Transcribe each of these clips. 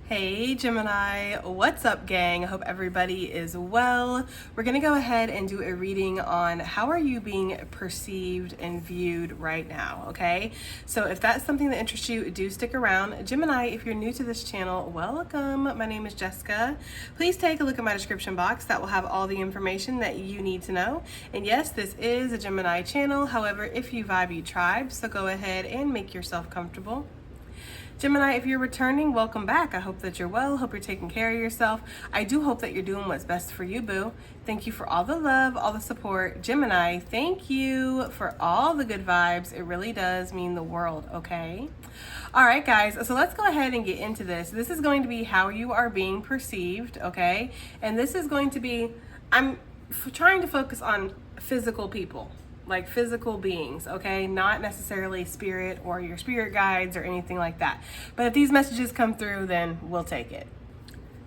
Hey Gemini, what's up gang? I hope everybody is well. We're gonna go ahead and do a reading on how are you being perceived and viewed right now, okay? So if that's something that interests you, do stick around. Gemini, if you're new to this channel, welcome. My name is Jessica. Please take a look at my description box. That will have all the information that you need to know. And yes, this is a Gemini channel. However, if you vibe, you tribe. So go ahead and make yourself comfortable. Gemini, if you're returning, welcome back. I hope that you're well. Hope you're taking care of yourself. I do hope that you're doing what's best for you, boo. Thank you for all the love, all the support. Gemini, thank you for all the good vibes. It really does mean the world, okay? All right, guys, so let's go ahead and get into this. This is going to be how you are being perceived, okay? And this is going to be, I'm trying to focus on physical people. Like physical beings, okay? Not necessarily spirit or your spirit guides or anything like that. But if these messages come through, then we'll take it.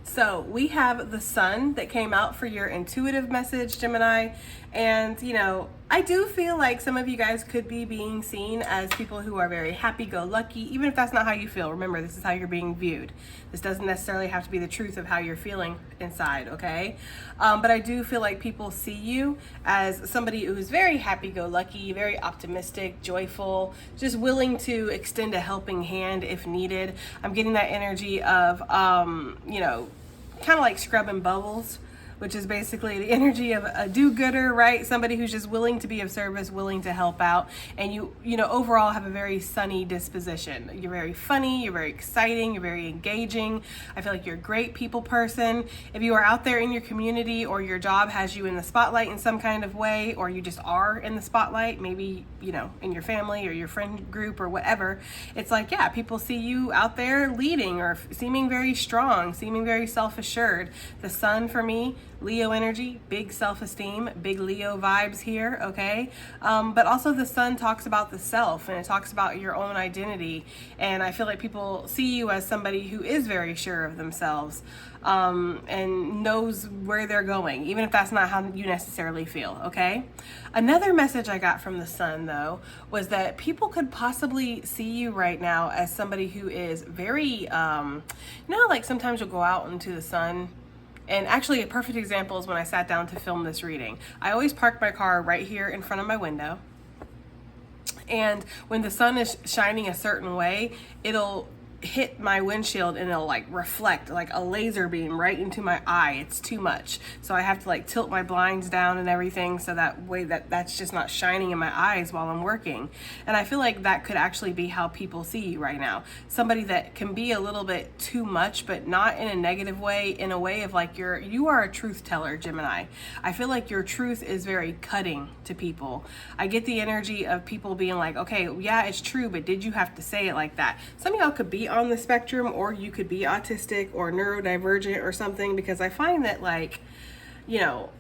So we have the sun that came out for your intuitive message, Gemini. And, you know, I do feel like some of you guys could be being seen as people who are very happy-go-lucky, even if that's not how you feel. Remember, this is how you're being viewed. This doesn't necessarily have to be the truth of how you're feeling inside, okay? But I do feel like people see you as somebody who's very happy-go-lucky, very optimistic, joyful, just willing to extend a helping hand if needed. I'm getting that energy of, you know, kind of like scrubbing bubbles, which is basically the energy of a do-gooder, right? Somebody who's just willing to be of service, willing to help out, and you know, overall have a very sunny disposition. You're very funny, you're very exciting, you're very engaging. I feel like you're a great people person. If you are out there in your community or your job has you in the spotlight in some kind of way, or you just are in the spotlight, maybe, you know, in your family or your friend group or whatever, it's like, yeah, people see you out there leading or seeming very strong, seeming very self-assured. The sun for me, Leo energy, big self-esteem, big Leo vibes here, okay? But also the sun talks about the self and it talks about your own identity. And I feel like people see you as somebody who is very sure of themselves and knows where they're going, even if that's not how you necessarily feel, okay? Another message I got from the sun, though, was that people could possibly see you right now as somebody who is very, you know, like sometimes you'll go out into the sun. And actually a perfect example is when I sat down to film this reading. I always park my car right here in front of my window. And when the sun is shining a certain way, it'll hit my windshield and it'll like reflect like a laser beam right into my eye. It's too much. So I have to like tilt my blinds down and everything so that way that's just not shining in my eyes while I'm working. And I feel like that could actually be how people see you right now. Somebody that can be a little bit too much, but not in a negative way, in a way of like you are a truth teller, Gemini. I feel like your truth is very cutting to people. I get the energy of people being like, okay, yeah, it's true, but did you have to say it like that? Some of y'all could be on the spectrum, or you could be autistic or neurodivergent or something, because I find that, like, you know,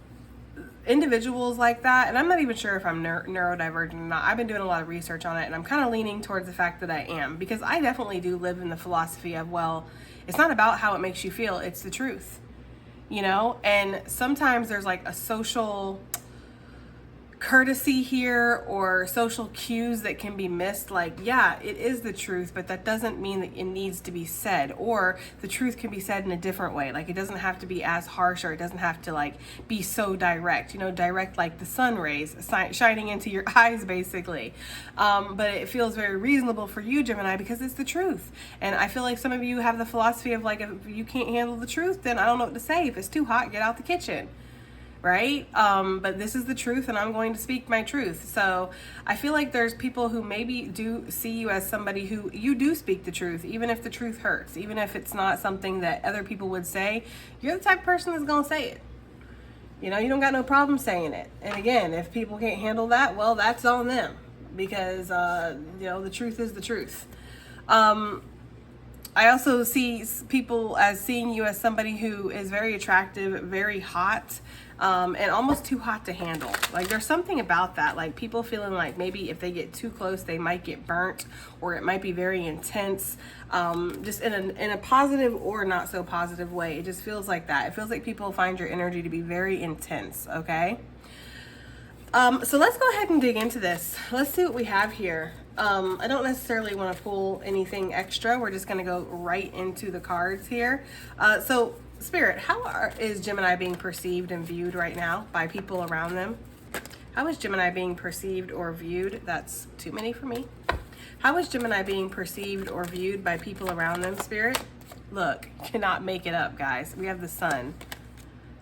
individuals like that, and I'm not even sure if I'm neurodivergent or not. I've been doing a lot of research on it, and I'm kind of leaning towards the fact that I am, because I definitely do live in the philosophy of, well, it's not about how it makes you feel, it's the truth, you know? And sometimes there's like a social courtesy here or social cues that can be missed. Like, yeah, it is the truth, but that doesn't mean that it needs to be said, or the truth can be said in a different way. Like, it doesn't have to be as harsh, or it doesn't have to like be so direct, you know, direct like the sun rays shining into your eyes basically. But it feels very reasonable for you, Gemini, because it's the truth. And I feel like some of you have the philosophy of like, if you can't handle the truth, then I don't know what to say. If it's too hot, get out the kitchen. Right? But this is the truth, and I'm going to speak my truth. So I feel like there's people who maybe do see you as somebody who you do speak the truth, even if the truth hurts, even if it's not something that other people would say. You're the type of person that's going to say it. You know, you don't got no problem saying it. And again, if people can't handle that, well, that's on them, because, you know, the truth is the truth. I also see people as seeing you as somebody who is very attractive, very hot, and almost too hot to handle. Like, there's something about that, like people feeling like maybe if they get too close, they might get burnt, or it might be very intense, just in a positive or not so positive way. It just feels like that. It feels like people find your energy to be very intense, okay? So let's go ahead and dig into this. Let's see what we have here. I don't necessarily want to pull anything extra. We're just going to go right into the cards here. So Spirit, how is Gemini being perceived and viewed right now by people around them? How is Gemini being perceived or viewed? That's too many for me. How is Gemini being perceived or viewed by people around them, Spirit? Look, cannot make it up, guys. We have the Sun.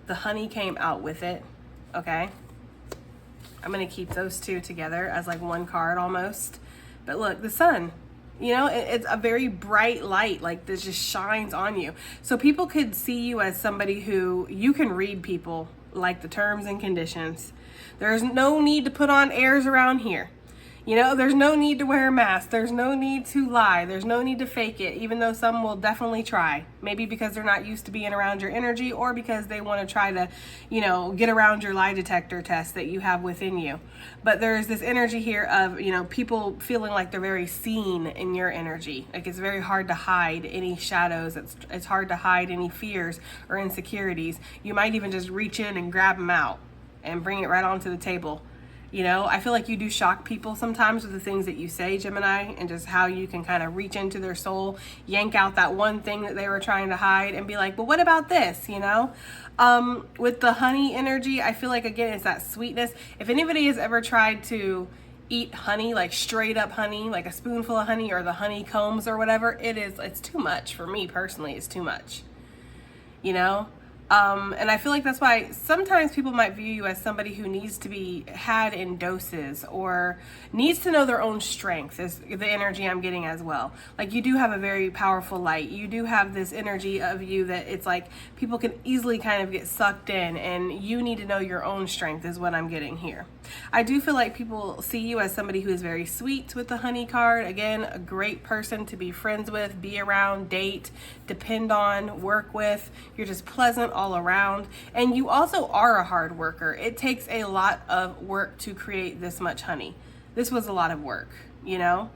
The honey came out with it, okay? I'm going to keep those two together as like one card almost. But look, the Sun, you know, it's a very bright light, like this just shines on you. So people could see you as somebody who you can read people, like the terms and conditions. There's no need to put on airs around here. You know, there's no need to wear a mask. There's no need to lie. There's no need to fake it, even though some will definitely try. Maybe because they're not used to being around your energy, or because they want to try to, you know, get around your lie detector test that you have within you. But there's this energy here of, you know, people feeling like they're very seen in your energy. Like it's very hard to hide any shadows. It's hard to hide any fears or insecurities. You might even just reach in and grab them out and bring it right onto the table. You know, I feel like you do shock people sometimes with the things that you say, Gemini, and just how you can kind of reach into their soul, yank out that one thing that they were trying to hide and be like, but what about this, you know? With the honey energy, I feel like, again, it's that sweetness. If anybody has ever tried to eat honey, like straight up honey, like a spoonful of honey or the honeycombs or whatever, it's too much for me personally. It's too much, you know? And I feel like that's why sometimes people might view you as somebody who needs to be had in doses or needs to know their own strength, is the energy I'm getting as well. Like you do have a very powerful light. You do have this energy of you that it's like people can easily kind of get sucked in, and you need to know your own strength is what I'm getting here. I do feel like people see you as somebody who is very sweet with the honey card. Again, a great person to be friends with, be around, date, depend on, work with. You're just pleasant all around. And you also are a hard worker. It takes a lot of work to create this much honey. This was a lot of work, you know?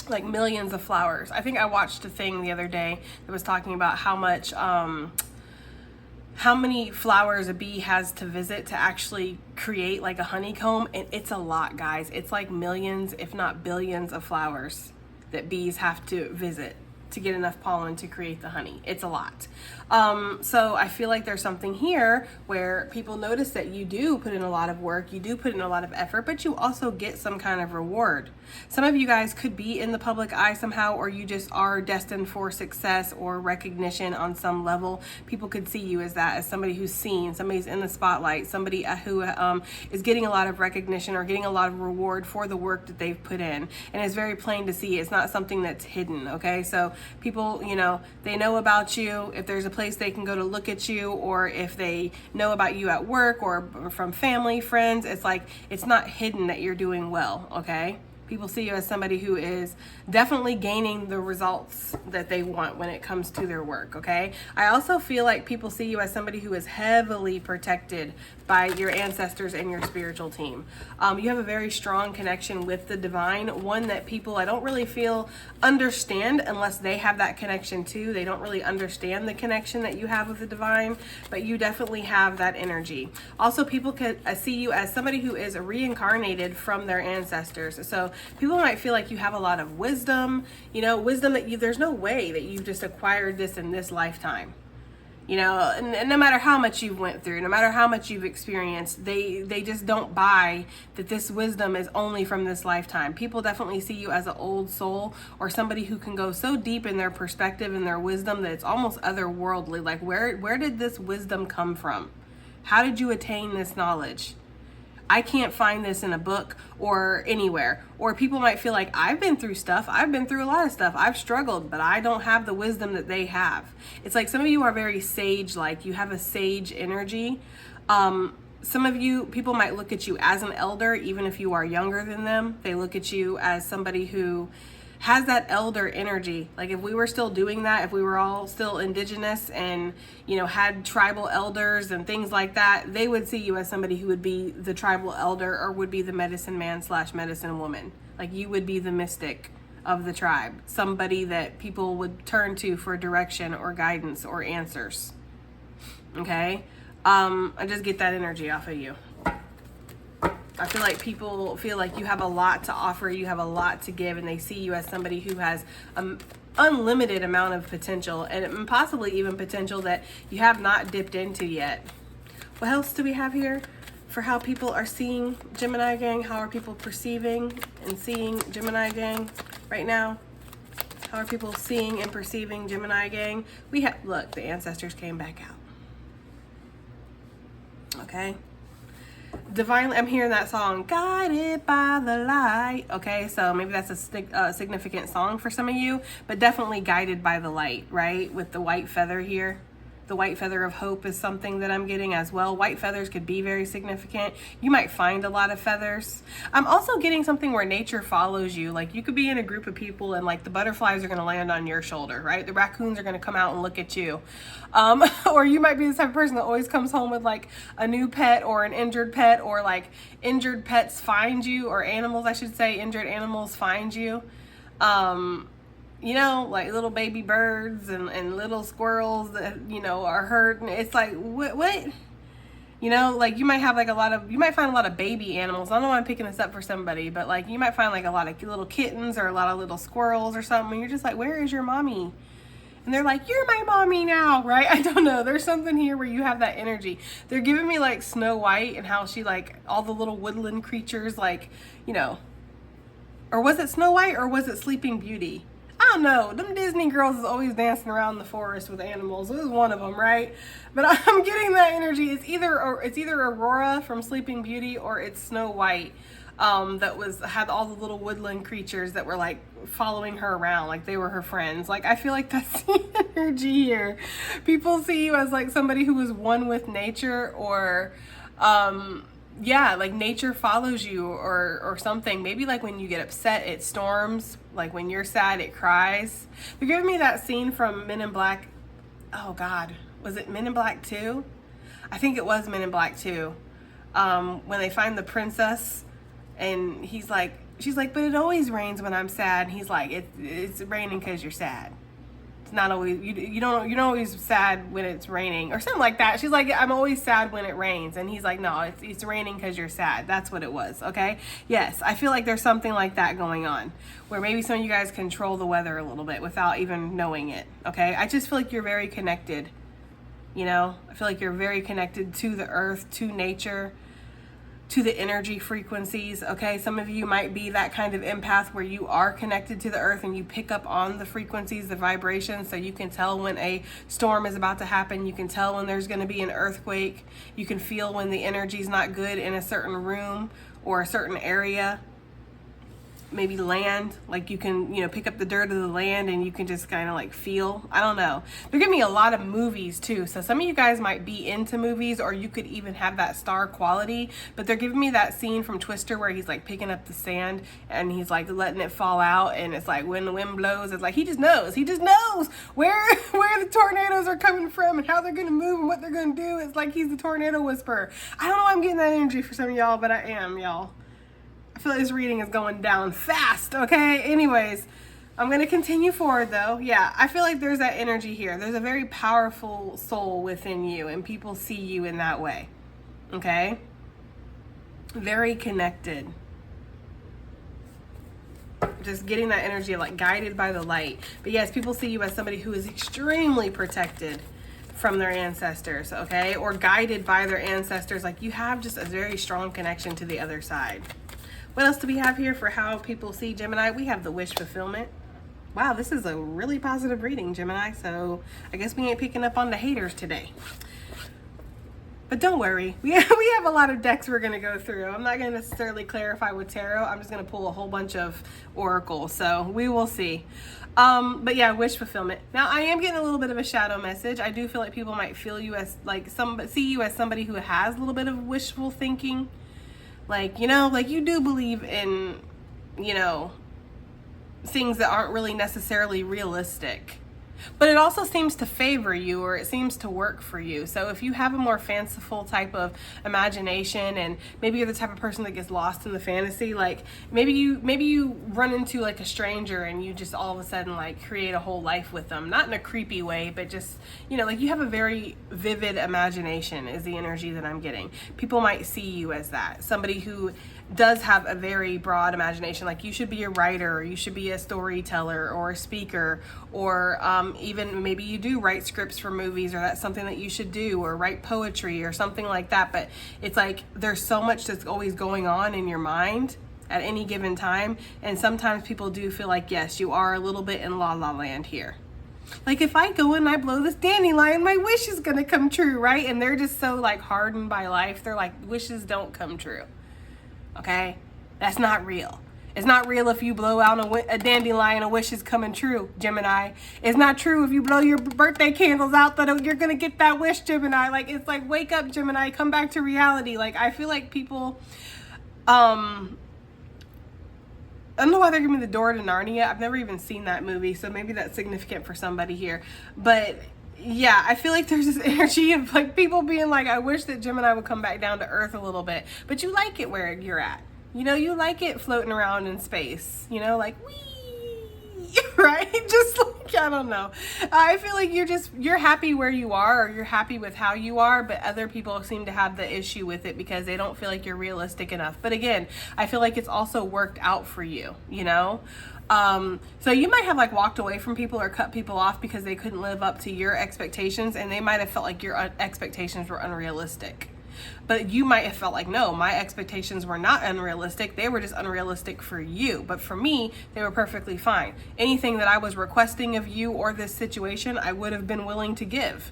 Like millions of flowers. I think I watched a thing the other day that was talking about how much, how many flowers a bee has to visit to actually create like a honeycomb. And it's a lot, guys. It's like millions, if not billions of flowers that bees have to visit to get enough pollen to create the honey. It's a lot. So I feel like there's something here where people notice that you do put in a lot of work, you do put in a lot of effort, but you also get some kind of reward. Some of you guys could be in the public eye somehow, or you just are destined for success or recognition on some level. People could see you as that, as somebody who's seen, somebody's in the spotlight, somebody who is getting a lot of recognition or getting a lot of reward for the work that they've put in. And it's very plain to see. It's not something that's hidden, okay? So people, you know, they know about you. If there's a place they can go to look at you, or if they know about you at work or from family, friends, it's like, it's not hidden that you're doing well, okay? People see you as somebody who is definitely gaining the results that they want when it comes to their work, okay? I also feel like people see you as somebody who is heavily protected by your ancestors and your spiritual team. You have a very strong connection with the divine, one that people, I don't really feel understand unless they have that connection too. They don't really understand the connection that you have with the divine, but you definitely have that energy. Also, people could see you as somebody who is reincarnated from their ancestors. So people might feel like you have a lot of wisdom, you know, wisdom that there's no way that you've just acquired this in this lifetime. You know, and no matter how much you've went through, no matter how much you've experienced, they just don't buy that this wisdom is only from this lifetime. People definitely see you as an old soul, or somebody who can go so deep in their perspective and their wisdom that it's almost otherworldly. Like, where did this wisdom come from? How did you attain this knowledge? I can't find this in a book or anywhere. Or people might feel like, I've been through stuff. I've been through a lot of stuff. I've struggled, but I don't have the wisdom that they have. It's like some of you are very sage-like. You have a sage energy. Some of you, people might look at you as an elder, even if you are younger than them. They look at you as somebody who has that elder energy. Like if we were still doing that, if we were all still indigenous and, you know, had tribal elders and things like that, they would see you as somebody who would be the tribal elder, or would be the medicine man / medicine woman. Like you would be the mystic of the tribe, somebody that people would turn to for direction or guidance or answers. Okay? I just get that energy off of you. I feel like people feel like you have a lot to offer, you have a lot to give, and they see you as somebody who has unlimited amount of potential, and possibly even potential that you have not dipped into yet. What else do we have here for how people are seeing Gemini gang? How are people perceiving and seeing Gemini gang right now? How are people seeing and perceiving Gemini gang? We have, look, the ancestors came back out. Okay. Divinely, I'm hearing that song, Guided by the Light. Okay, so maybe that's a significant song for some of you, but definitely guided by the light, right? With the white feather here. The white feather of hope is something that I'm getting as well. White feathers could be very significant. You might find a lot of feathers. I'm also getting something where nature follows you. Like you could be in a group of people and like the butterflies are going to land on your shoulder, right? The raccoons are going to come out and look at you. Or you might be the type of person that always comes home with like a new pet or an injured pet, or like injured pets find you, or animals, I should say, injured animals find you. You know, like little baby birds and little squirrels that, you know, are hurt. And it's like, what? You know, like you might have like you might find a lot of baby animals. I don't know why I'm picking this up for somebody, but like you might find like a lot of little kittens or a lot of little squirrels or something. And you're just like, where is your mommy? And they're like, you're my mommy now, right? I don't know. There's something here where you have that energy. They're giving me like Snow White and how she like all the little woodland creatures, like, you know, or was it Snow White or was it Sleeping Beauty? I don't know. Them Disney girls is always dancing around the forest with animals. It was one of them, right? But I'm getting that energy. It's either Aurora from Sleeping Beauty or it's Snow White, that had all the little woodland creatures that were like following her around, like they were her friends. Like I feel like that's the energy here. People see you as like somebody who is one with nature, or yeah, like nature follows you, or something. Maybe like when you get upset, it storms. Like when you're sad, it cries. They're giving me that scene from Men in Black. Oh God, was it Men in Black 2? I think it was Men in Black 2. When they find the princess, and she's like, but it always rains when I'm sad. And he's like, it's raining because you're sad. It's not always, you're not always sad when it's raining, or something like that. She's like, I'm always sad when it rains. And he's like, no, it's raining because you're sad. That's what it was. Okay. Yes. I feel like there's something like that going on, where maybe some of you guys control the weather a little bit without even knowing it. Okay. I just feel like you're very connected. You know, I feel like you're very connected to the earth, to nature, to the energy frequencies. Okay, some of you might be that kind of empath where you are connected to the earth and you pick up on the frequencies, the vibrations, so you can tell when a storm is about to happen. You can tell when there's going to be an earthquake. You can feel when the energy is not good in a certain room or a certain area. Maybe land, like you can, you know, pick up the dirt of the land and you can just kind of like feel. I don't know. They're giving me a lot of movies too. So some of you guys might be into movies, or you could even have that star quality, but they're giving me that scene from Twister where he's like picking up the sand and he's like letting it fall out, and it's like when the wind blows, it's like he just knows where the tornadoes are coming from and how they're going to move and what they're going to do. It's like he's the tornado whisperer. I don't know why I'm getting that energy for some of y'all, but I am, y'all. I feel like this reading is going down fast, okay? Anyways, I'm going to continue forward, though. Yeah, I feel like there's that energy here. There's a very powerful soul within you, and people see you in that way, okay? Very connected. Just getting that energy of, like, guided by the light. But, yes, people see you as somebody who is extremely protected from their ancestors, okay? Or guided by their ancestors. Like, you have just a very strong connection to the other side. What else do we have here for how people see Gemini? We have the wish fulfillment. Wow, this is a really positive reading, Gemini. So I guess we ain't picking up on the haters today. But don't worry. We have a lot of decks we're going to go through. I'm not going to necessarily clarify with tarot. I'm just going to pull a whole bunch of oracles. So we will see. But yeah, wish fulfillment. Now I am getting a little bit of a shadow message. I do feel like people might feel you as like see you as somebody who has a little bit of wishful thinking. Like, you know, like you do believe in, you know, things that aren't really necessarily realistic. But it also seems to favor you, or it seems to work for you. So if you have a more fanciful type of imagination, and maybe you're the type of person that gets lost in the fantasy, like maybe you run into like a stranger and you just all of a sudden like create a whole life with them, not in a creepy way, but just, you know, like you have a very vivid imagination is the energy that I'm getting. People might see you as that, somebody who does have a very broad imagination. Like you should be a writer, or you should be a storyteller or a speaker, or even maybe you do write scripts for movies, or that's something that you should do, or write poetry or something like that. But it's like there's so much that's always going on in your mind at any given time, and sometimes people do feel like, yes, you are a little bit in la la land here. Like if I go and I blow this dandelion, my wish is gonna come true, right? And they're just so like hardened by life, they're like, wishes don't come true. Okay, that's not real. It's not real if you blow out a dandelion, a wish is coming true, Gemini. It's not true if you blow your birthday candles out that you're gonna get that wish, Gemini. Like, it's like, wake up, Gemini, come back to reality. Like, I feel like people, I don't know why they're giving me the door to Narnia. I've never even seen that movie, so maybe that's significant for somebody here. But yeah, I feel like there's this energy of like people being like, I wish that Gemini would come back down to earth a little bit. But you like it where you're at. You know, you like it floating around in space. You know, like, wee, right? Just like, I don't know. I feel like you're happy where you are, or you're happy with how you are, but other people seem to have the issue with it because they don't feel like you're realistic enough. But again, I feel like it's also worked out for you, you know? So you might have like walked away from people or cut people off because they couldn't live up to your expectations, and they might have felt like your expectations were unrealistic. But you might have felt like, no, my expectations were not unrealistic. They were just unrealistic for you. But for me, they were perfectly fine. Anything that I was requesting of you or this situation, I would have been willing to give.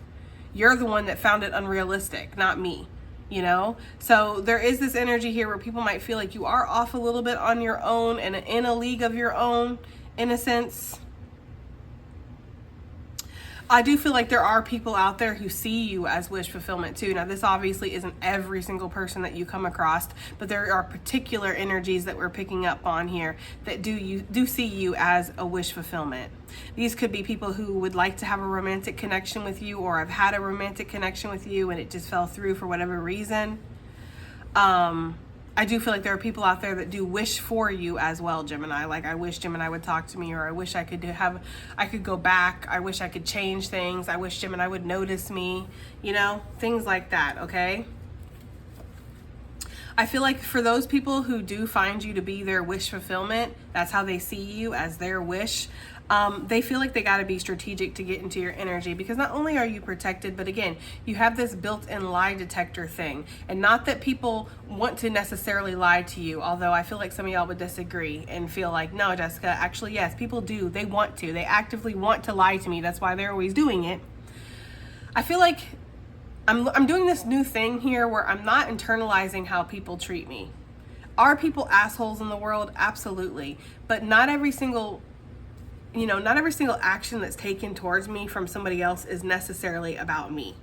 You're the one that found it unrealistic, not me. You know, so there is this energy here where people might feel like you are off a little bit on your own and in a league of your own, in a sense. I do feel like there are people out there who see you as wish fulfillment too. Now, this obviously isn't every single person that you come across, but there are particular energies that we're picking up on here that do see you as a wish fulfillment. These could be people who would like to have a romantic connection with you, or have had a romantic connection with you and it just fell through for whatever reason. I do feel like there are people out there that do wish for you as well, Gemini. Like, I wish Gemini would talk to me, or I wish I could go back. I wish I could change things. I wish Gemini would notice me, you know, things like that, okay? I feel like for those people who do find you to be their wish fulfillment, that's how they see you, as their wish. They feel like they got to be strategic to get into your energy, because not only are you protected, but again, you have this built-in lie detector thing. And not that people want to necessarily lie to you, although I feel like some of y'all would disagree and feel like, no, Jessica, actually, yes, people do. They want to. They actively want to lie to me. That's why they're always doing it. I feel like I'm doing this new thing here where I'm not internalizing how people treat me. Are people assholes in the world? Absolutely. But not every single action that's taken towards me from somebody else is necessarily about me.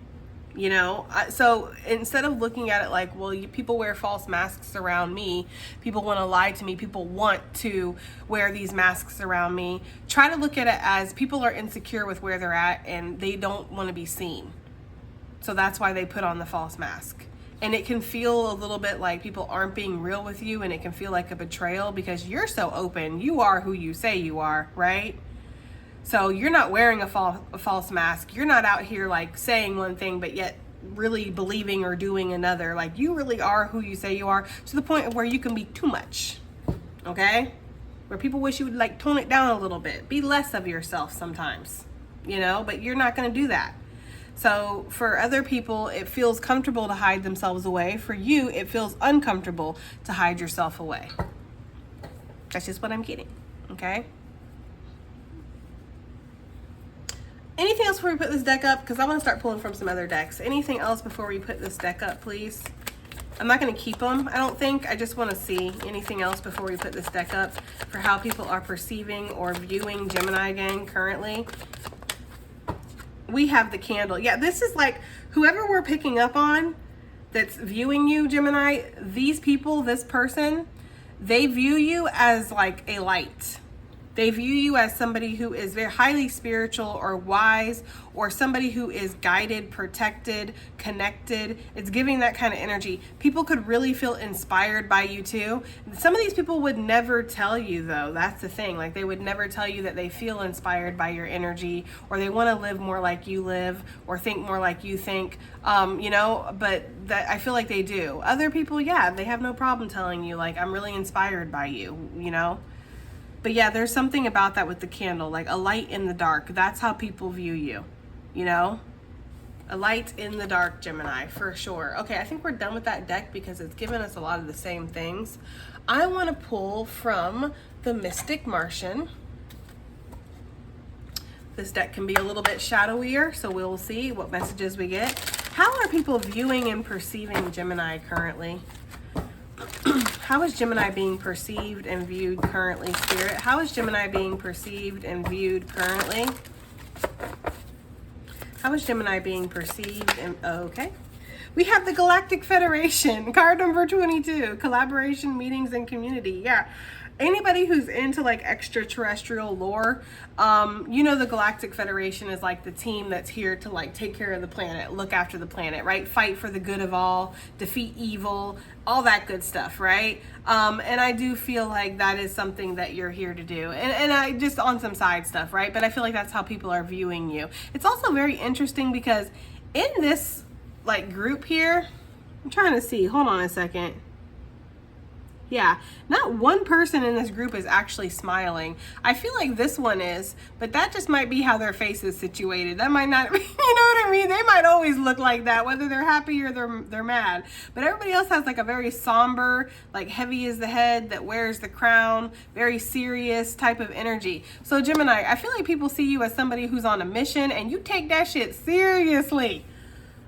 You know, so instead of looking at it like, well, people wear false masks around me, people want to lie to me, people want to wear these masks around me, try to look at it as people are insecure with where they're at and they don't want to be seen. So that's why they put on the false mask. And it can feel a little bit like people aren't being real with you, and it can feel like a betrayal because you're so open. You are who you say you are, right? So you're not wearing a false mask. You're not out here like saying one thing but yet really believing or doing another. Like, you really are who you say you are, to the point where you can be too much, okay? Where people wish you would like tone it down a little bit. Be less of yourself sometimes, you know, but you're not going to do that. So for other people, it feels comfortable to hide themselves away. For you, it feels uncomfortable to hide yourself away. That's just what I'm getting, okay? Anything else before we put this deck up? Because I want to start pulling from some other decks. Anything else before we put this deck up, please? I'm not going to keep them, I don't think. I just want to see anything else before we put this deck up for how people are perceiving or viewing Gemini gang currently. We have the candle. Yeah, this is like whoever we're picking up on that's viewing you, Gemini, these people, this person, they view you as like a light. They view you as somebody who is very highly spiritual or wise, or somebody who is guided, protected, connected. It's giving that kind of energy. People could really feel inspired by you too. Some of these people would never tell you though. That's the thing. Like they would never tell you that they feel inspired by your energy, or they want to live more like you live, or think more like you think, but that I feel like they do. Other people, yeah, they have no problem telling you like, I'm really inspired by you. But yeah, there's something about that with the candle, like a light in the dark. That's how people view you, A light in the dark, Gemini, for sure. Okay, I think we're done with that deck because it's given us a lot of the same things. I want to pull from the Mystic Martian. This deck can be a little bit shadowier, so we'll see what messages we get. How are people viewing and perceiving Gemini currently? How is Gemini being perceived and viewed currently, Spirit? How is Gemini being perceived and viewed currently? How is Gemini being perceived and... Okay. We have the Galactic Federation, card number 22, collaboration, meetings, and community. Yeah. Anybody who's into like extraterrestrial lore, the Galactic Federation is like the team that's here to like take care of the planet, look after the planet, right? Fight for the good of all, defeat evil, all that good stuff, right? And I do feel like that is something that you're here to do. And I just on some side stuff, right? But I feel like that's how people are viewing you. It's also very interesting because in this like group here, I'm trying to see, hold on a second. Yeah, not one person in this group is actually smiling. I feel like this one is, but that just might be how their face is situated. That might not, you know what I mean? They might always look like that, whether they're happy or they're mad. But everybody else has like a very somber, like heavy is the head that wears the crown, very serious type of energy. So Gemini, I feel like people see you as somebody who's on a mission and you take that shit seriously.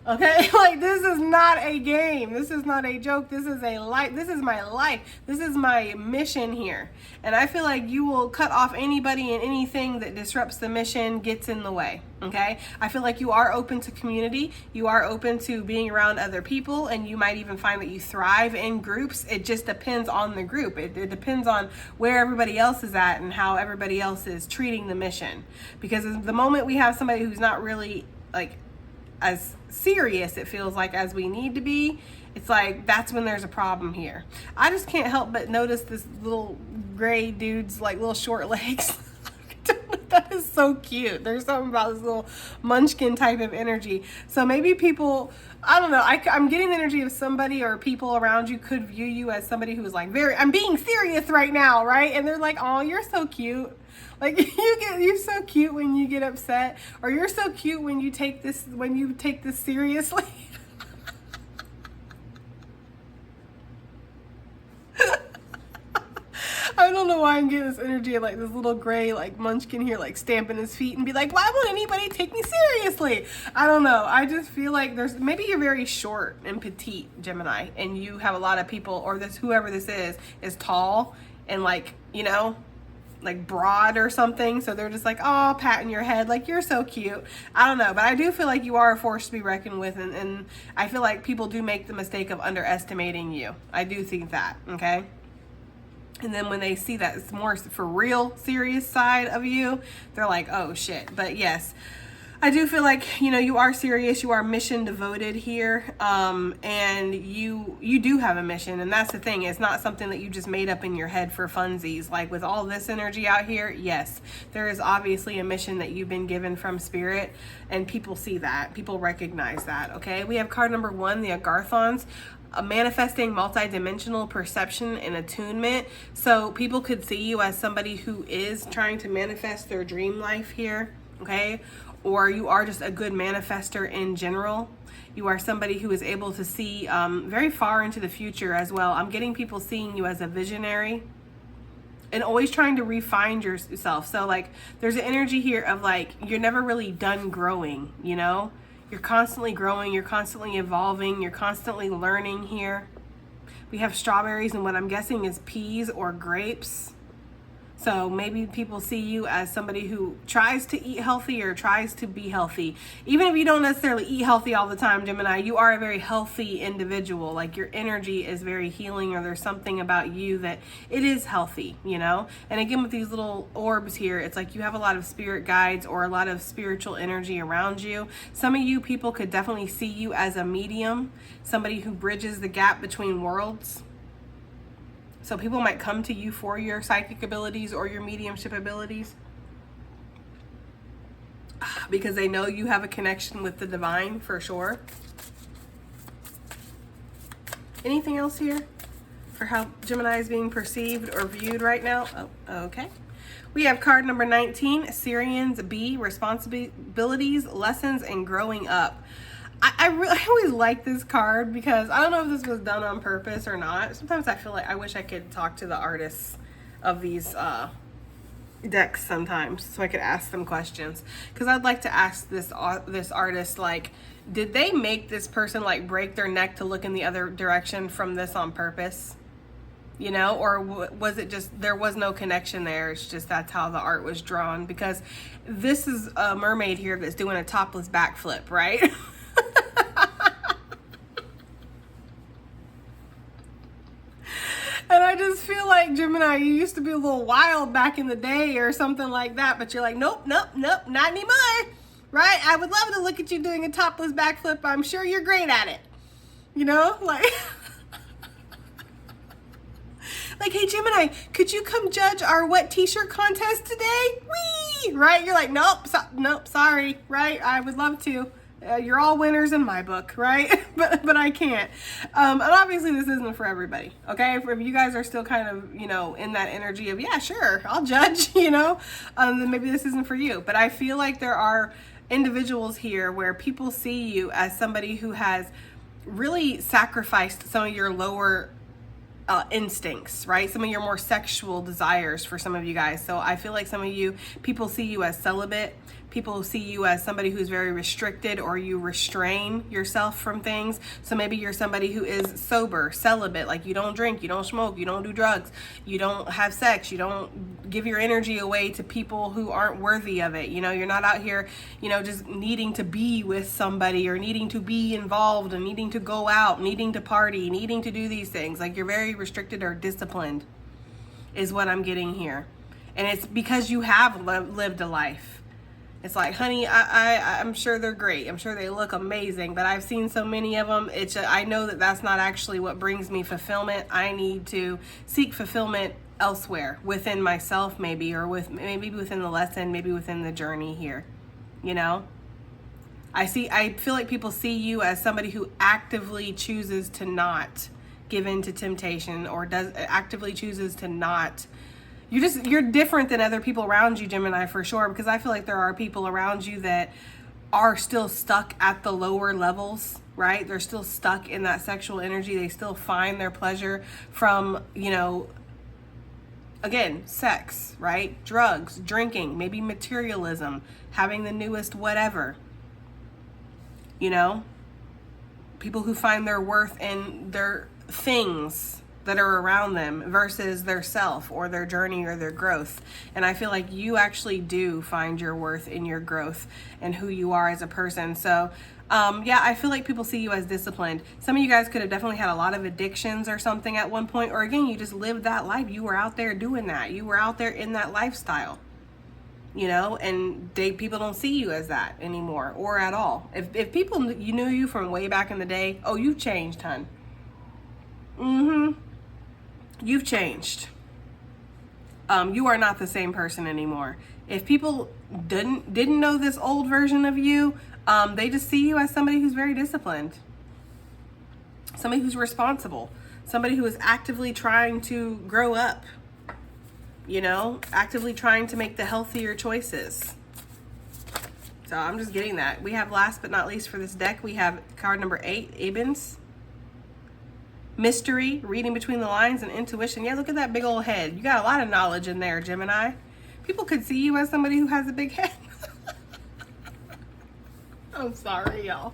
Okay, like this is not a game. This is not a joke. This is a life. This is my life. This is my mission here. And I feel like you will cut off anybody and anything that disrupts the mission, gets in the way. Okay, I feel like you are open to community. You are open to being around other people, and you might even find that you thrive in groups. It just depends on the group. It depends on where everybody else is at and how everybody else is treating the mission. Because the moment we have somebody who's not really like as serious, it feels like, as we need to be, it's like that's when there's a problem here. I just can't help but notice this little gray dude's like little short legs. That is so cute. There's something about this little munchkin type of energy. So maybe people, I don't know, I'm getting the energy of somebody or people around you could view you as somebody who's like I'm being serious right now, right? And they're like, oh, you're so cute. Like you're so cute when you get upset, or you're so cute when you take this seriously. I don't know why I'm getting this energy of like this little gray like munchkin here like stamping his feet and be like, why won't anybody take me seriously? I don't know. I just feel like maybe you're very short and petite, Gemini, and you have a lot of people, or whoever this is tall and like, like broad or something, so they're just like, oh, patting your head like you're so cute. I don't know, but I do feel like you are a force to be reckoned with, and I feel like people do make the mistake of underestimating you. I do think that, okay? And then when they see that it's more for real serious side of you, they're like, oh shit. But yes, I do feel like, you are serious, you are mission devoted here, and you do have a mission, and that's the thing. It's not something that you just made up in your head for funsies. Like with all this energy out here, yes, there is obviously a mission that you've been given from Spirit, and people see that, people recognize that, okay? We have card number 1, the Agarthons. Manifesting multidimensional perception and attunement. So people could see you as somebody who is trying to manifest their dream life here, okay? Or you are just a good manifester in general. You are somebody who is able to see very far into the future as well. I'm getting people seeing you as a visionary and always trying to refine yourself. So like there's an energy here of like you're never really done growing, You're constantly growing, you're constantly evolving, you're constantly learning here. We have strawberries and what I'm guessing is peas or grapes. So maybe people see you as somebody who tries to eat healthy or tries to be healthy. Even if you don't necessarily eat healthy all the time, Gemini, you are a very healthy individual. Like your energy is very healing, or there's something about you that it is healthy, you know? And again, with these little orbs here, it's like you have a lot of spirit guides or a lot of spiritual energy around you. Some of you people could definitely see you as a medium, somebody who bridges the gap between worlds. So people might come to you for your psychic abilities or your mediumship abilities because they know you have a connection with the divine for sure. Anything else here for how Gemini is being perceived or viewed right now? Oh, okay. We have card number 19, Syrians B, responsibilities, lessons, and growing up. I always like this card because I don't know if this was done on purpose or not. Sometimes I feel like I wish I could talk to the artists of these decks sometimes so I could ask them questions. Because I'd like to ask this artist, like, did they make this person like break their neck to look in the other direction from this on purpose? You know, or was it just there was no connection there? It's just that's how the art was drawn. Because this is a mermaid here that's doing a topless backflip, right? And I just feel like, Gemini, you used to be a little wild back in the day or something like that, but you're like, nope, not anymore, right? I would love to look at you doing a topless backflip. I'm sure you're great at it, you know, like, like, hey, Gemini, could you come judge our wet t-shirt contest today? Whee! Right? You're like, nope, sorry, right? I would love to. You're all winners in my book, right? but I can't. And obviously this isn't for everybody, okay? If you guys are still kind of, you know, in that energy of, yeah, sure, I'll judge, you know, then maybe this isn't for you. But I feel like there are individuals here where people see you as somebody who has really sacrificed some of your lower instincts, right? Some of your more sexual desires for some of you guys. So I feel like some of you, people see you as celibate. People see you as somebody who's very restricted, or you restrain yourself from things. So maybe you're somebody who is sober, celibate, like you don't drink, you don't smoke, you don't do drugs, you don't have sex, you don't give your energy away to people who aren't worthy of it. You know, you're not out here, you know, just needing to be with somebody or needing to be involved and needing to go out, needing to party, needing to do these things. Like you're very restricted or disciplined is what I'm getting here. And it's because you have lived a life. It's like, honey, I'm sure they're great. I'm sure they look amazing, but I've seen so many of them. It's just, I know that that's not actually what brings me fulfillment. I need to seek fulfillment elsewhere, within myself maybe, or maybe within the lesson, maybe within the journey here, you know? I feel like people see you as somebody who actively chooses to not give in to temptation, or actively chooses to not. You're different than other people around you, Gemini, for sure, because I feel like there are people around you that are still stuck at the lower levels, right? They're still stuck in that sexual energy. They still find their pleasure from, you know, again, sex, right? Drugs, drinking, maybe materialism, having the newest whatever, you know? People who find their worth in their things that are around them versus their self or their journey or their growth. And I feel like you actually do find your worth in your growth and who you are as a person. So yeah, I feel like people see you as disciplined. Some of you guys could have definitely had a lot of addictions or something at one point, or again, you just lived that life. You were out there doing that. You were out there in that lifestyle, you know, and people don't see you as that anymore or at all. If people knew you from way back in the day, oh, you've changed, hun. You've changed. You are not the same person anymore. If people didn't know this old version of you, they just see you as somebody who's very disciplined, somebody who's responsible, somebody who is actively trying to grow up, you know, actively trying to make the healthier choices. So I'm just getting that. We have, last but not least for this deck, we have card number 8, Abens. Mystery, reading between the lines, and intuition. Yeah, look at that big old head. You got a lot of knowledge in there, Gemini. People could see you as somebody who has a big head. I'm sorry, y'all.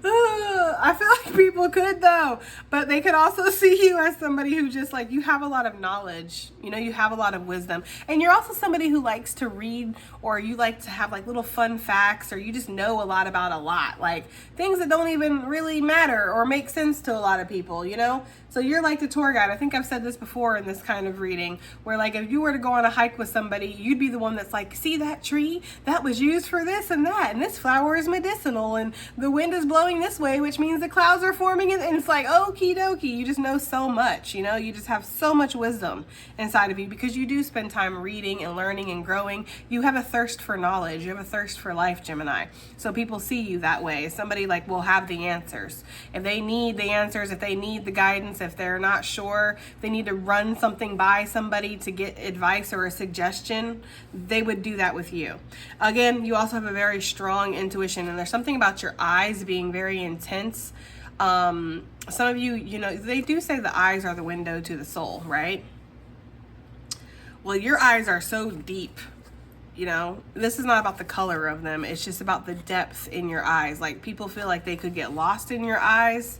I feel like people could though, but they could also see you as somebody who just like, you have a lot of knowledge, you know, you have a lot of wisdom, and you're also somebody who likes to read, or you like to have like little fun facts, or you just know a lot about a lot, like things that don't even really matter or make sense to a lot of people, you know? So you're like the tour guide. I think I've said this before in this kind of reading, where like if you were to go on a hike with somebody, you'd be the one that's like, see that tree? That was used for this and that, and this flower is medicinal, and the wind is blowing this way, which means the clouds are forming, and it's like, okie dokie. You just know so much, you know? You just have so much wisdom inside of you because you do spend time reading and learning and growing. You have a thirst for knowledge. You have a thirst for life, Gemini. So people see you that way. Somebody like will have the answers. If they need the answers, if they need the guidance, if they're not sure, they need to run something by somebody to get advice or a suggestion, they would do that with you. Again, you also have a very strong intuition, and there's something about your eyes being very intense. Some of you, you know, they do say the eyes are the window to the soul, right? Well, your eyes are so deep. You know, this is not about the color of them. It's just about the depth in your eyes. Like, people feel like they could get lost in your eyes,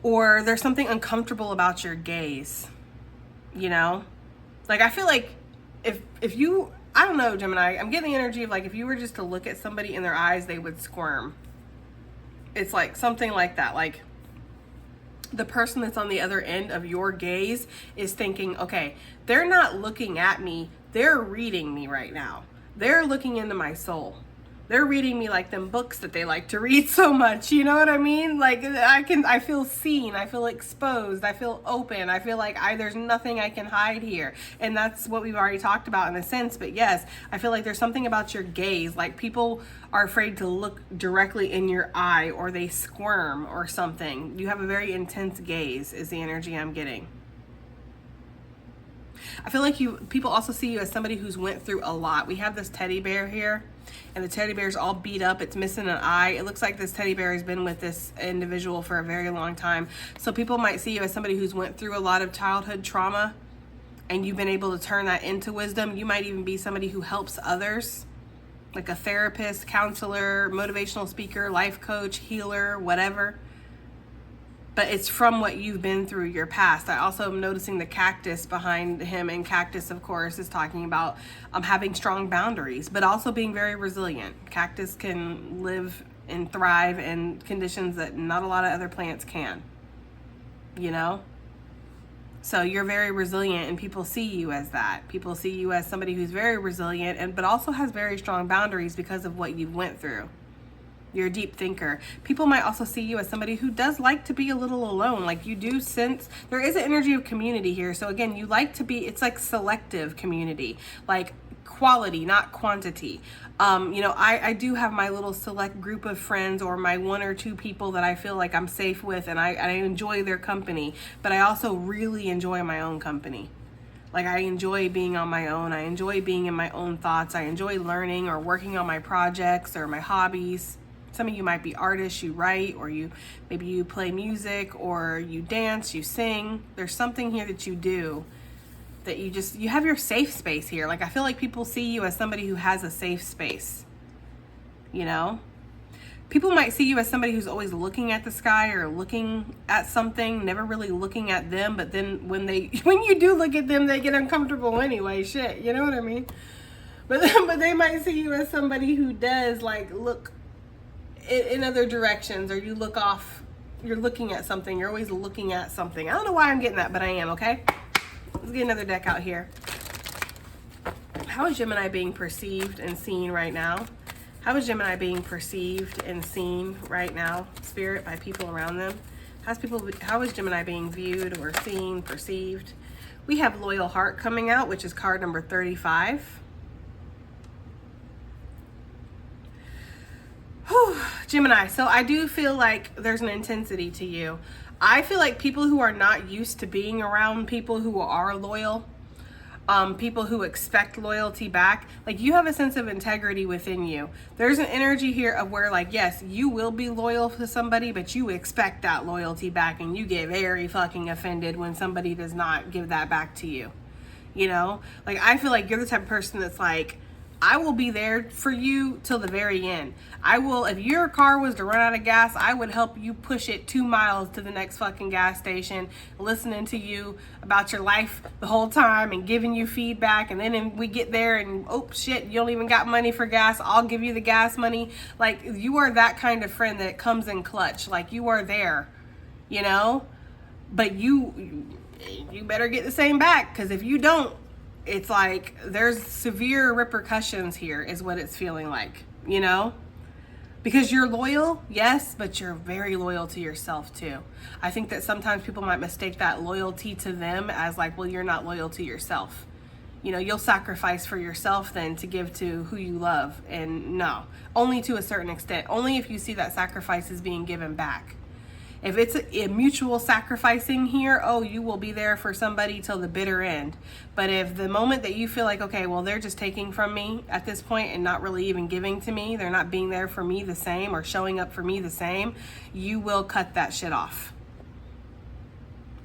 or there's something uncomfortable about your gaze, you know? Like, I feel like if you, I don't know, Gemini, I'm getting the energy of like, if you were just to look at somebody in their eyes, they would squirm. It's like something like that. Like, the person that's on the other end of your gaze is thinking, okay, they're not looking at me, they're reading me right now. They're looking into my soul. They're reading me like them books that they like to read so much. You know what I mean? Like, I feel seen, I feel exposed, I feel open, I feel like there's nothing I can hide here. And that's what we've already talked about in a sense. But yes, I feel like there's something about your gaze. Like, people are afraid to look directly in your eye, or they squirm or something. You have a very intense gaze is the energy I'm getting. I feel like people also see you as somebody who's went through a lot. We have this teddy bear here, and the teddy bear's all beat up. It's missing an eye. It looks like this teddy bear has been with this individual for a very long time. So people might see you as somebody who's went through a lot of childhood trauma, and you've been able to turn that into wisdom. You might even be somebody who helps others, like a therapist, counselor, motivational speaker, life coach, healer, whatever. But it's from what you've been through, your past. I also am noticing the cactus behind him, and cactus, of course, is talking about having strong boundaries, but also being very resilient. Cactus can live and thrive in conditions that not a lot of other plants can, you know? So you're very resilient, and people see you as that. People see you as somebody who's very resilient, but also has very strong boundaries because of what you've went through. You're a deep thinker. People might also see you as somebody who does like to be a little alone. Like, you do sense there is an energy of community here. So again, you like to be, it's like selective community, like quality, not quantity. You know, I do have my little select group of friends, or my one or two people that I feel like I'm safe with, and I enjoy their company, but I also really enjoy my own company. Like, I enjoy being on my own. I enjoy being in my own thoughts. I enjoy learning or working on my projects or my hobbies. Some of you might be artists, you write, or maybe you play music, or you dance, you sing. There's something here that you do that you have your safe space here. Like, I feel like people see you as somebody who has a safe space, you know? People might see you as somebody who's always looking at the sky or looking at something, never really looking at them, but then when you do look at them, they get uncomfortable anyway, shit, you know what I mean? But they might see you as somebody who does, like, look in other directions, or you look off, you're looking at something, you're always looking at something. I don't know why I'm getting that, but I am, okay? Let's get another deck out here. How is Gemini being perceived and seen right now? How is Gemini being perceived and seen right now, Spirit, by people around them? How is Gemini being viewed or seen, perceived? We have Loyal Heart coming out, which is card number 35. Whew, Gemini, so I do feel like there's an intensity to you. I feel like people who are not used to being around people who are loyal, people who expect loyalty back, like, you have a sense of integrity within you. There's an energy here of where, like, yes, you will be loyal to somebody, but you expect that loyalty back, and you get very fucking offended when somebody does not give that back to you. You know, like, I feel like you're the type of person that's like, I will be there for you till the very end. I will, if your car was to run out of gas, I would help you push it 2 miles to the next fucking gas station, listening to you about your life the whole time and giving you feedback. And then we get there and, oh shit, you don't even got money for gas. I'll give you the gas money. Like, you are that kind of friend that comes in clutch. Like, you are there, you know? But you better get the same back, because if you don't, it's like there's severe repercussions here is what it's feeling like, you know? Because you're loyal, yes, but you're very loyal to yourself too. I think that sometimes people might mistake that loyalty to them as like, well, you're not loyal to yourself. You know, you'll sacrifice for yourself then to give to who you love. And no, only to a certain extent. Only if you see that sacrifice is being given back. If it's a mutual sacrificing here, oh, you will be there for somebody till the bitter end. But if the moment that you feel like, okay, well, they're just taking from me at this point and not really even giving to me, they're not being there for me the same or showing up for me the same, you will cut that shit off.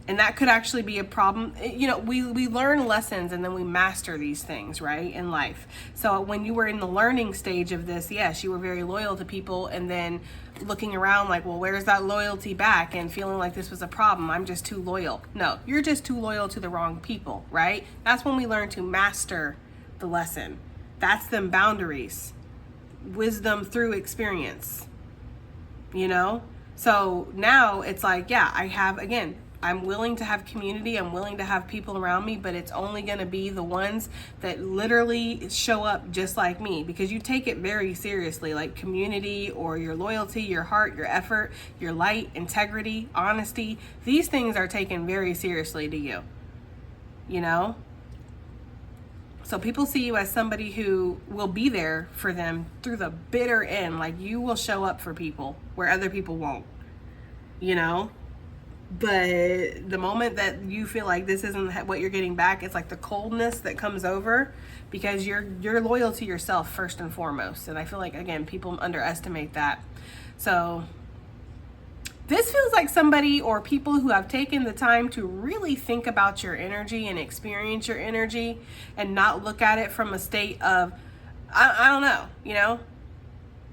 And that could actually be a problem. You know, we learn lessons and then we master these things, right, in life. So when you were in the learning stage of this, yes, you were very loyal to people, and then looking around like, well, where's that loyalty back, and feeling like this was a problem. I'm just too loyal. No, you're just too loyal to the wrong people, right? That's when we learn to master the lesson. That's them boundaries. Wisdom through experience, you know? So now it's like, yeah, I'm willing to have community. I'm willing to have people around me, but it's only going to be the ones that literally show up just like me, because you take it very seriously, like community or your loyalty, your heart, your effort, your light, integrity, honesty. These things are taken very seriously to you, you know? So people see you as somebody who will be there for them through the bitter end. Like, you will show up for people where other people won't, you know? But the moment that you feel like this isn't what you're getting back, it's like the coldness that comes over, because you're loyal to yourself first and foremost. And I feel like, again, people underestimate that. So this feels like somebody or people who have taken the time to really think about your energy and experience your energy and not look at it from a state of, I don't know, you know?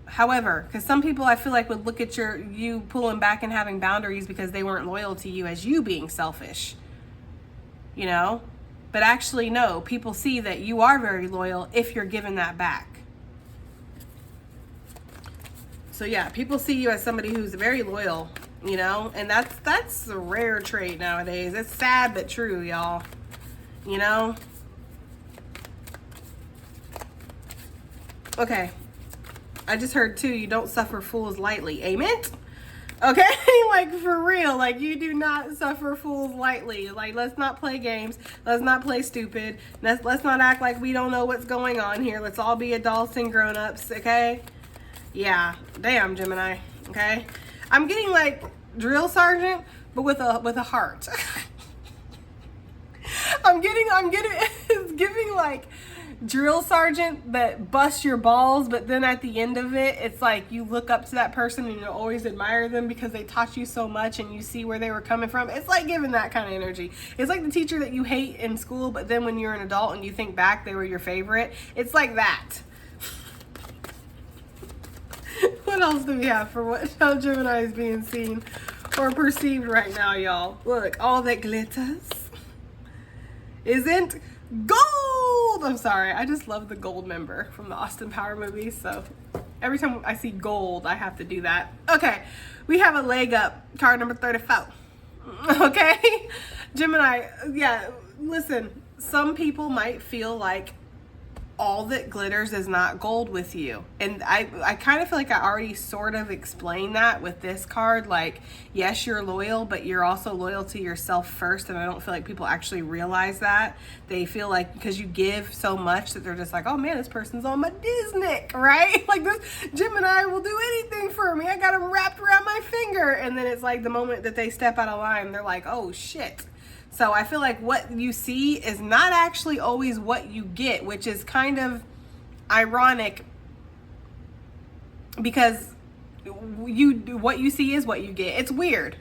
However, because some people I feel like would look at you pulling back and having boundaries because they weren't loyal to you as you being selfish, you know? But actually, no, people see that you are very loyal if you're giving that back. So yeah, people see you as somebody who's very loyal, you know? And that's a rare trait nowadays. It's sad but true, y'all. You know? Okay. I just heard too, you don't suffer fools lightly. Amen? Okay? Like, for real. Like, you do not suffer fools lightly. Like, let's not play games. Let's not play stupid. Let's not act like we don't know what's going on here. Let's all be adults and grown-ups, okay? Yeah. Damn, Gemini. Okay? I'm getting like drill sergeant, but with a heart. It's giving like drill sergeant that busts your balls, but then at the end of it, it's like you look up to that person and you always admire them because they taught you so much and you see where they were coming from. It's like giving that kind of energy. It's like the teacher that you hate in school, but then when you're an adult and you think back, they were your favorite. It's like that. What else do we have for how Gemini is being seen or perceived right now, y'all? Look, all that glitters isn't gold. I'm sorry, I just love the gold member from the Austin Power movies, so every time I see gold, I have to do that. Okay, we have a leg up, card number 34. Okay, Gemini, yeah, listen, some people might feel like all that glitters is not gold with you. And I kind of feel like I already sort of explained that with this card. Like, yes, you're loyal, but you're also loyal to yourself first. And I don't feel like people actually realize that. They feel like because you give so much that they're just like, oh man, this person's on my Disney, right? Like, this Gemini will do anything for me. I got him wrapped around my finger. And then it's like the moment that they step out of line, they're like, oh shit. So I feel like what you see is not actually always what you get, which is kind of ironic because what you see is what you get. It's weird.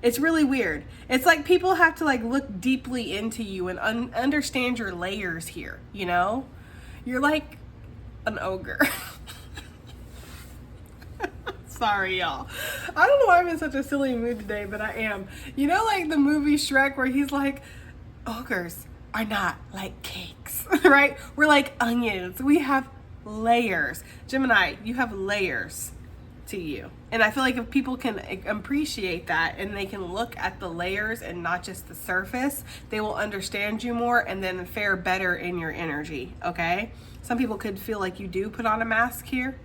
It's really weird. It's like people have to like look deeply into you and understand your layers here, you know? You're like an ogre. Sorry, y'all. I don't know why I'm in such a silly mood today, but I am. You know, like the movie Shrek where he's like, ogres are not like cakes, right? We're like onions. We have layers. Gemini, you have layers to you. And I feel like if people can appreciate that and they can look at the layers and not just the surface, they will understand you more and then fare better in your energy, okay? Some people could feel like you do put on a mask here.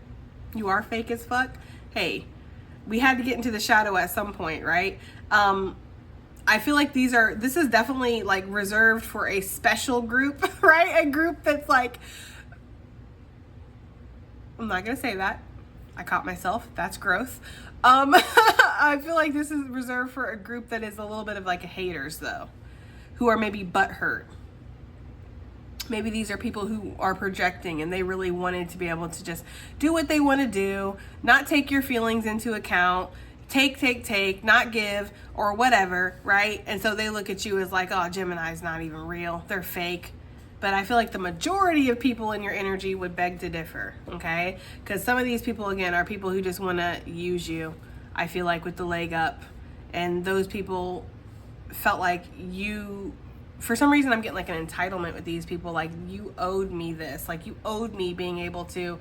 You are fake as fuck. Hey, we had to get into the shadow at some point, right? I feel like this is definitely like reserved for a special group, right? A group that's like, I'm not gonna say that. I caught myself. That's gross. I feel like this is reserved for a group that is a little bit of like haters though, who are maybe butthurt. Maybe these are people who are projecting and they really wanted to be able to just do what they want to do, not take your feelings into account, take, not give, or whatever, right? And so they look at you as like, oh, Gemini's not even real. They're fake. But I feel like the majority of people in your energy would beg to differ, okay? Because some of these people, again, are people who just want to use you, I feel like, with the leg up. And those people felt like you... For some reason, I'm getting like an entitlement with these people. Like, you owed me this. Like, you owed me being able to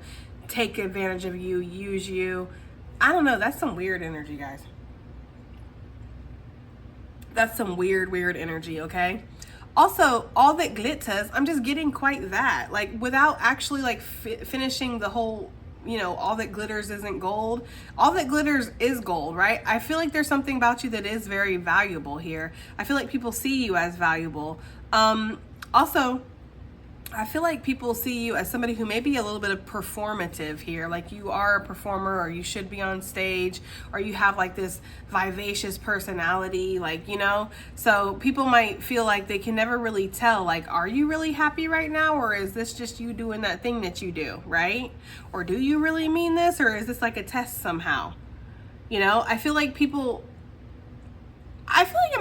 take advantage of you, use you. I don't know. That's some weird energy, guys. That's some weird energy, okay? Also, all that glitters, I'm just getting quite that. Like, without actually, like, finishing the whole... You know, all that glitters isn't gold. All that glitters is gold, right? I feel like there's something about you that is very valuable here. I feel like people see you as valuable. Also, I feel like people see you as somebody who may be a little bit of performative here. Like you are a performer, or you should be on stage, or you have like this vivacious personality, like, you know? So people might feel like they can never really tell, like, are you really happy right now? Or is this just you doing that thing that you do, right? Or do you really mean this? Or is this like a test somehow? You know, I feel like it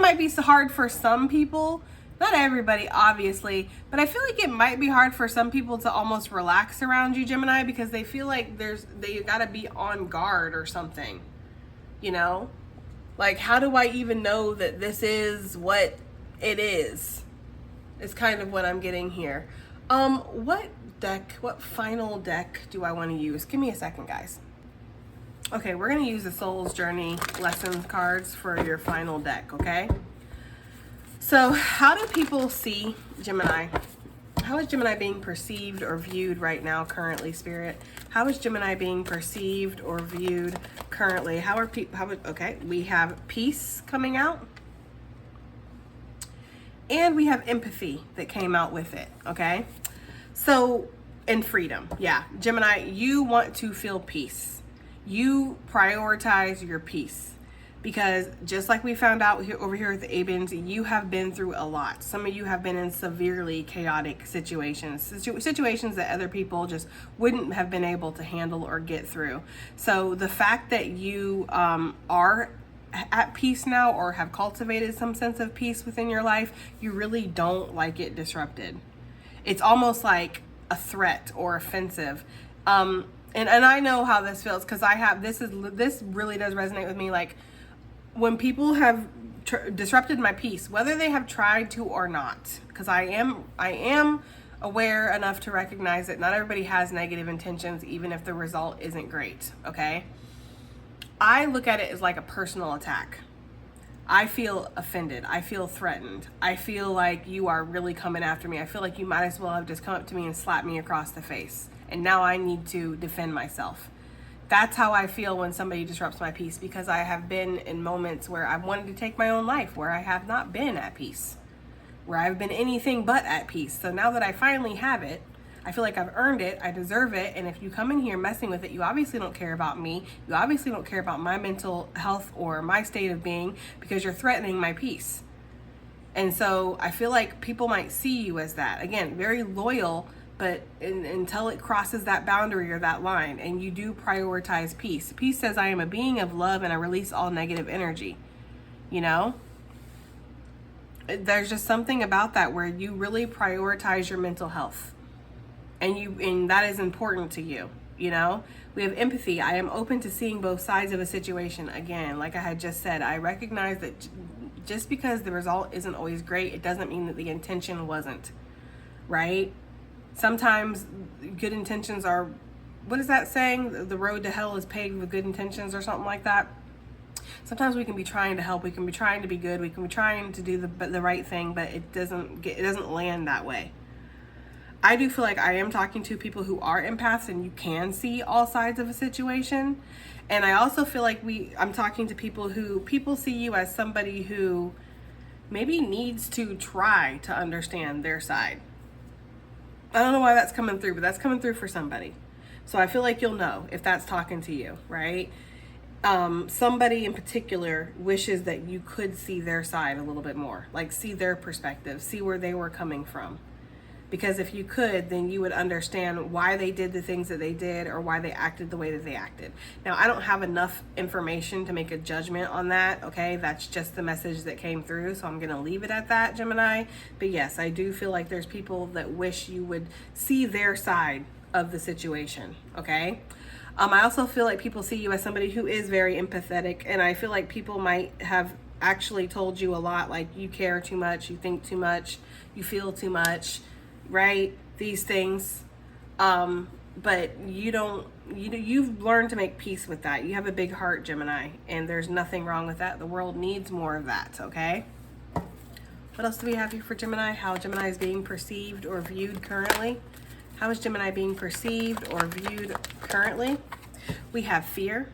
might be so hard for some people. Not everybody, obviously, but I feel like it might be hard for some people to almost relax around you, Gemini, because they feel like they gotta be on guard or something, you know? Like, how do I even know that this is what it is? Is kind of what I'm getting here. What final deck do I want to use? Give me a second, guys. Okay, we're gonna use the Soul's Journey Lessons cards for your final deck, okay? So how do people see Gemini? How is Gemini being perceived or viewed right now currently, Spirit? How is Gemini being perceived or viewed currently? Okay, we have peace coming out. And we have empathy that came out with it, okay? So, and freedom, yeah. Gemini, you want to feel peace. You prioritize your peace. Because just like we found out over here at the Abens, you have been through a lot. Some of you have been in severely chaotic situations, situations that other people just wouldn't have been able to handle or get through. So the fact that you are at peace now, or have cultivated some sense of peace within your life, you really don't like it disrupted. It's almost like a threat or offensive. And I know how this feels, because this really does resonate with me. Like, when people have disrupted my peace, whether they have tried to or not, because I am aware enough to recognize that not everybody has negative intentions, even if the result isn't great, okay? I look at it as like a personal attack. I feel offended. I feel threatened. I feel like you are really coming after me. I feel like you might as well have just come up to me and slapped me across the face. And now I need to defend myself. That's how I feel when somebody disrupts my peace, because I have been in moments where I've wanted to take my own life, where I have not been at peace, where I've been anything but at peace. So now that I finally have it, I feel like I've earned it, I deserve it, and if you come in here messing with it, you obviously don't care about me, you obviously don't care about my mental health or my state of being, because you're threatening my peace. And so I feel like people might see you as that. Again, very loyal, but until it crosses that boundary or that line, and you do prioritize peace. Peace says, I am a being of love and I release all negative energy. You know? There's just something about that where you really prioritize your mental health. and that is important to you, you know? We have empathy. I am open to seeing both sides of a situation. Again, like I had just said, I recognize that just because the result isn't always great, it doesn't mean that the intention wasn't, right? Sometimes good intentions are, what is that saying? The road to hell is paved with good intentions, or something like that. Sometimes we can be trying to help, we can be trying to be good, we can be trying to do the right thing, but it doesn't land that way. I do feel like I am talking to people who are empaths, and you can see all sides of a situation. And I also feel like I'm talking to people see you as somebody who maybe needs to try to understand their side. I don't know why that's coming through, but that's coming through for somebody. So I feel like you'll know if that's talking to you, right? Somebody in particular wishes that you could see their side a little bit more, like see their perspective, see where they were coming from. Because if you could, then you would understand why they did the things that they did, or why they acted the way that they acted. Now, I don't have enough information to make a judgment on that, okay? That's just the message that came through, so I'm going to leave it at that, Gemini. But yes, I do feel like there's people that wish you would see their side of the situation, okay? I also feel like people see you as somebody who is very empathetic, and I feel like people might have actually told you a lot, like you care too much, you think too much, you feel too much, right? These things. But you've learned to make peace with that. You have a big heart, Gemini, and there's nothing wrong with that. The world needs more of that, okay? What else do we have here for Gemini? How Gemini is being perceived or viewed currently. How is Gemini being perceived or viewed currently? We have fear.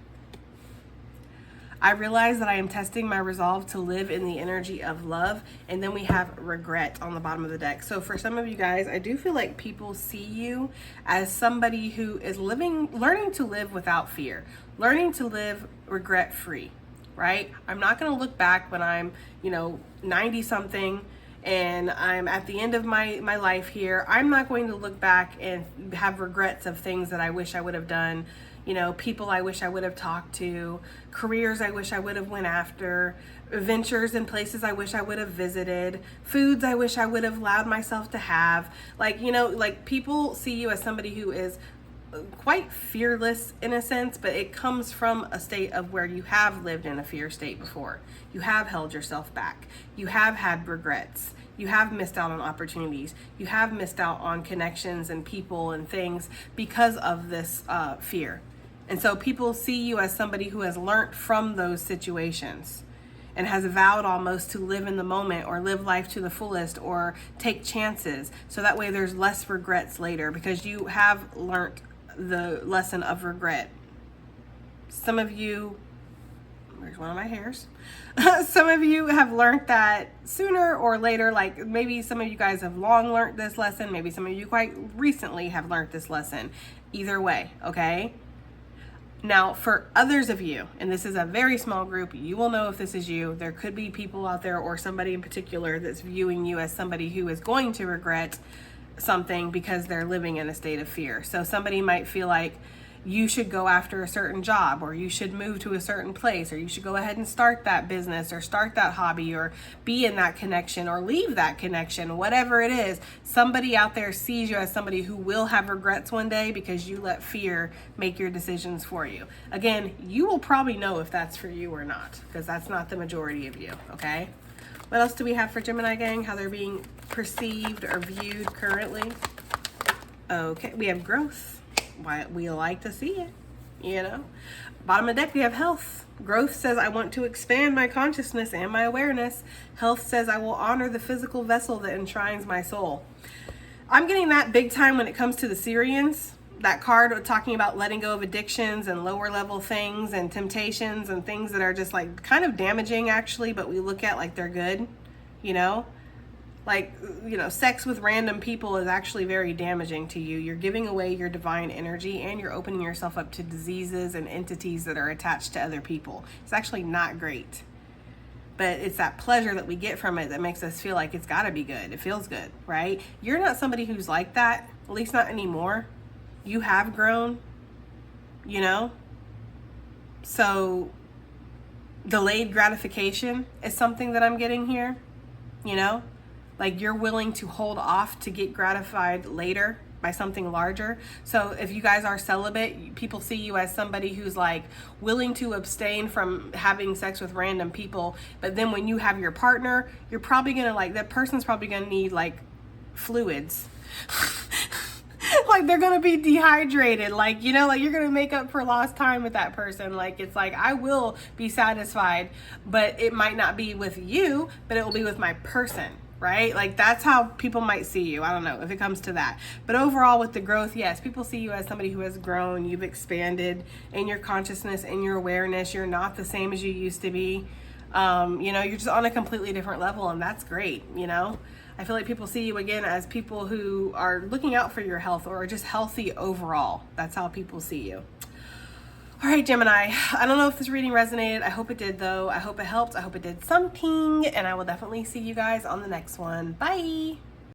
I realize that I am testing my resolve to live in the energy of love. And then we have regret on the bottom of the deck. So for some of you guys, I do feel like people see you as somebody who is learning to live without fear, learning to live regret free, right? I'm not going to look back when I'm, 90 something and I'm at the end of my life here. I'm not going to look back and have regrets of things that I wish I would have done. People I wish I would have talked to, careers I wish I would have went after, ventures and places I wish I would have visited, foods I wish I would have allowed myself to have. Like people see you as somebody who is quite fearless in a sense, but it comes from a state of where you have lived in a fear state before. You have held yourself back. You have had regrets. You have missed out on opportunities. You have missed out on connections and people and things because of this fear. And so people see you as somebody who has learned from those situations and has vowed almost to live in the moment or live life to the fullest or take chances. So that way there's less regrets later because you have learned the lesson of regret. Some of you, where's one of my hairs? Some of you have learned that sooner or later, like maybe some of you guys have long learned this lesson. Maybe some of you quite recently have learned this lesson. Either way, okay? Now, for others of you, and this is a very small group, you will know if this is you. There could be people out there or somebody in particular that's viewing you as somebody who is going to regret something because they're living in a state of fear. So somebody might feel like you should go after a certain job, or you should move to a certain place, or you should go ahead and start that business or start that hobby or be in that connection or leave that connection, whatever it is. Somebody out there sees you as somebody who will have regrets one day because you let fear make your decisions for you. Again, you will probably know if that's for you or not, because that's not the majority of you, okay? What else do we have for Gemini gang? How they're being perceived or viewed currently? Okay, we have growth. Why we like to see it, Bottom of the deck, we have health. Growth says, I want to expand my consciousness and my awareness. Health says, I will honor the physical vessel that enshrines my soul. I'm getting that big time when it comes to the Syrians. That card talking about letting go of addictions and lower level things and temptations and things that are just like kind of damaging actually, but we look at like they're good, sex with random people is actually very damaging to you. You're giving away your divine energy and you're opening yourself up to diseases and entities that are attached to other people. It's actually not great. But it's that pleasure that we get from it that makes us feel like it's got to be good. It feels good, right? You're not somebody who's like that, at least not anymore. You have grown, So delayed gratification is something that I'm getting here, Like you're willing to hold off to get gratified later by something larger. So if you guys are celibate, people see you as somebody who's like willing to abstain from having sex with random people. But then when you have your partner, you're probably gonna like, that person's probably gonna need like fluids. Like they're gonna be dehydrated, like, you know, like you're gonna make up for lost time with that person. Like it's like, I will be satisfied, but it might not be with you, but it will be with my person, right? Like that's how people might see you. I don't know if it comes to that, but overall with the growth, yes, people see you as somebody who has grown. You've expanded in your consciousness and your awareness. You're not the same as you used to be. You know, you're just on a completely different level, and that's great. You know, I feel like people see you again as people who are looking out for your health or are just healthy overall. That's how people see you. All right, Gemini, I don't know if this reading resonated. I hope it did, though. I hope it helped. I hope it did something, and I will definitely see you guys on the next one. Bye.